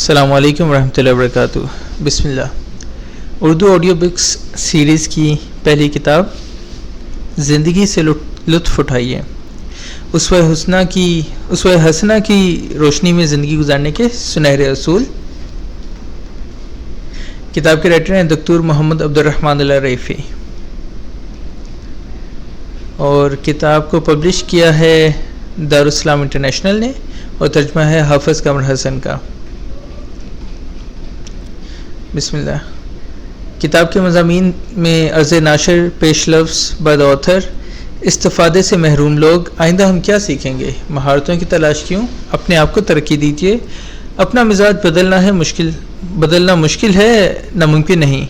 السلام علیکم ورحمۃ اللہ وبرکاتہ۔ بسم اللہ۔ اردو آڈیو بکس سیریز کی پہلی کتاب زندگی سے لطف اٹھائیے، اسوہ حسنہ کی روشنی میں زندگی گزارنے کے سنہرے اصول۔ کتاب کے رائٹر ہیں دکتور محمد عبدالرحمن الرائفی، اور کتاب کو پبلش کیا ہے دارالاسلام انٹرنیشنل نے، اور ترجمہ ہے حافظ قمر حسن کا۔ بسم اللہ۔ کتاب کے مضامین میں عرض ناشر، پیش لفظ، بد آتھر، استفادے سے محروم لوگ، آئندہ ہم کیا سیکھیں گے، مہارتوں کی تلاش کیوں، اپنے آپ کو ترقی دیجیے، اپنا مزاج بدلنا مشکل ہے، ناممکن نہیں،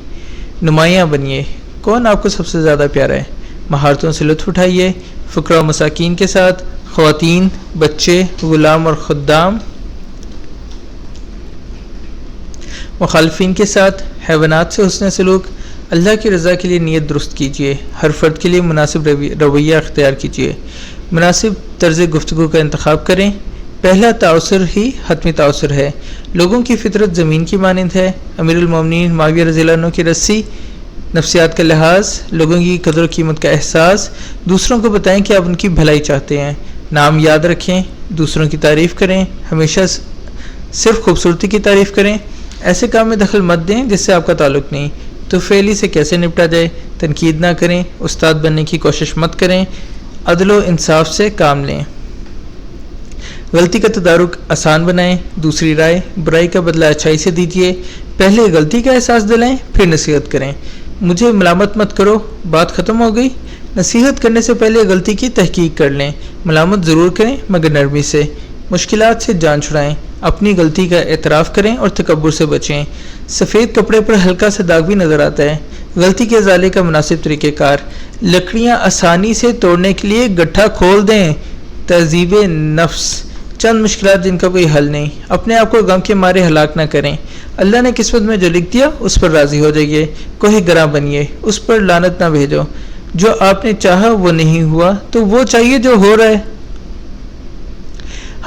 نمایاں بنیے، کون آپ کو سب سے زیادہ پیارا ہے، مہارتوں سے لطف اٹھائیے، فقراء و مساکین کے ساتھ، خواتین، بچے، غلام اور خدام، مخالفین کے ساتھ، حیوانات سے حسن سلوک، اللہ کی رضا کے لیے نیت درست کیجیے، ہر فرد کے لیے مناسب رویہ اختیار کیجیے، مناسب طرز گفتگو کا انتخاب کریں، پہلا تاثر ہی حتمی تاثر ہے، لوگوں کی فطرت زمین کی مانند ہے، امیر المومنین معاویہ رضی اللہ عنہ کی رسی، نفسیات کا لحاظ، لوگوں کی قدر و قیمت کا احساس، دوسروں کو بتائیں کہ آپ ان کی بھلائی چاہتے ہیں، نام یاد رکھیں، دوسروں کی تعریف کریں، ہمیشہ صرف خوبصورتی کی تعریف کریں، ایسے کام میں دخل مت دیں جس سے آپ کا تعلق نہیں، تو فعلی سے کیسے نپٹا جائے، تنقید نہ کریں، استاد بننے کی کوشش مت کریں، عدل و انصاف سے کام لیں، غلطی کا تدارک آسان بنائیں، دوسری رائے، برائی کا بدلہ اچھائی سے دیجیے، پہلے غلطی کا احساس دلائیں، پھر نصیحت کریں، مجھے ملامت مت کرو، بات ختم ہو گئی، نصیحت کرنے سے پہلے غلطی کی تحقیق کر لیں، ملامت ضرور کریں مگر نرمی سے، مشکلات سے جان چھڑائیں، اپنی غلطی کا اعتراف کریں اور تکبر سے بچیں، سفید کپڑے پر ہلکا سا داغ بھی نظر آتا ہے، غلطی کے ازالے کا مناسب طریقہ کار، لکڑیاں آسانی سے توڑنے کے لیے گٹھا کھول دیں، تہذیب نفس، چند مشکلات جن کا کوئی حل نہیں، اپنے آپ کو غم کے مارے ہلاک نہ کریں، اللہ نے قسمت میں جو لکھ دیا اس پر راضی ہو جائیے، کوئی گراں بنیے، اس پر لعنت نہ بھیجو، جو آپ نے چاہا وہ نہیں ہوا تو وہ چاہیے جو ہو رہا ہے،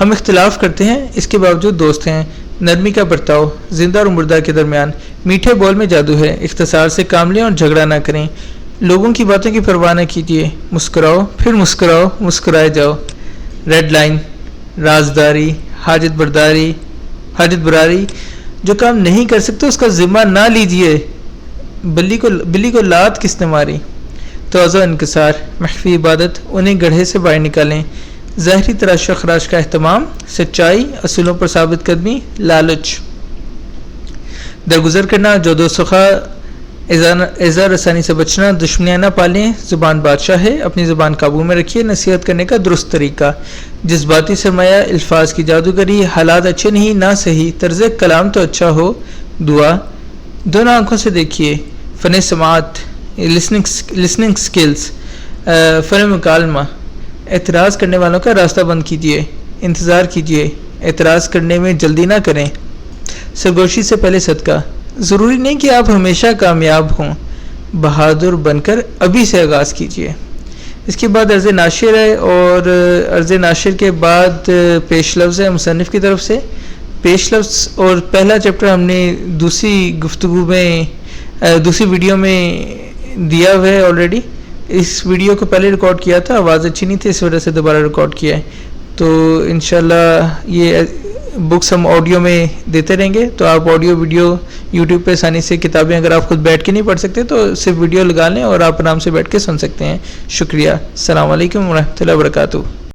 ہم اختلاف کرتے ہیں اس کے باوجود دوست ہیں، نرمی کا برتاؤ، زندہ اور مردہ کے درمیان، میٹھے بول میں جادو ہے، اختصار سے کام لیں اور جھگڑا نہ کریں، لوگوں کی باتوں کی پرواہ نہ کیجیے، مسکراؤ پھر مسکراؤ، مسکرائے جاؤ، ریڈ لائن، رازداری، حاجت براری، جو کام نہیں کر سکتے اس کا ذمہ نہ لیجیے، بلی کو لات کس نے ماری، تواضع انکسار، مخفی عبادت، انہیں گڑھے سے باہر نکالیں، ظاہری تراش و خراش کا اہتمام، سچائی، اصولوں پر ثابت قدمی، لالچ، درگزر کرنا، جود و سخا، اعزار رسانی سے بچنا، دشمنیاں نہ پالیں، زبان بادشاہ ہے، اپنی زبان قابو میں رکھیے، نصیحت کرنے کا درست طریقہ، جذباتی سرمایہ، الفاظ کی جادوگری، حالات اچھے نہیں نہ صحیح، طرز کلام تو اچھا ہو، دعا، دونوں آنکھوں سے دیکھیے، فن سماعت، لسننگ سکلز، فن مکالمہ، اعتراض کرنے والوں کا راستہ بند کیجیے، انتظار کیجیے، اعتراض کرنے میں جلدی نہ کریں، سرگوشی سے پہلے صدقہ، ضروری نہیں کہ آپ ہمیشہ کامیاب ہوں، بہادر بن کر ابھی سے آغاز کیجیے۔ اس کے بعد عرض ناشر ہے، اور عرض ناشر کے بعد پیش لفظ ہے مصنف کی طرف سے، پیش لفظ اور پہلا چیپٹر ہم نے دوسری ویڈیو میں دیا ہوا ہے آلریڈی، اس ویڈیو کو پہلے ریکارڈ کیا تھا، آواز اچھی نہیں تھی اس وجہ سے دوبارہ ریکارڈ کیا ہے، تو انشاءاللہ یہ بکس ہم آڈیو میں دیتے رہیں گے، تو آپ آڈیو ویڈیو یوٹیوب پہ آسانی سے کتابیں اگر آپ خود بیٹھ کے نہیں پڑھ سکتے تو صرف ویڈیو لگا لیں اور آپ آرام سے بیٹھ کے سن سکتے ہیں۔ شکریہ، السلام علیکم ورحمۃ اللہ وبرکاتہ۔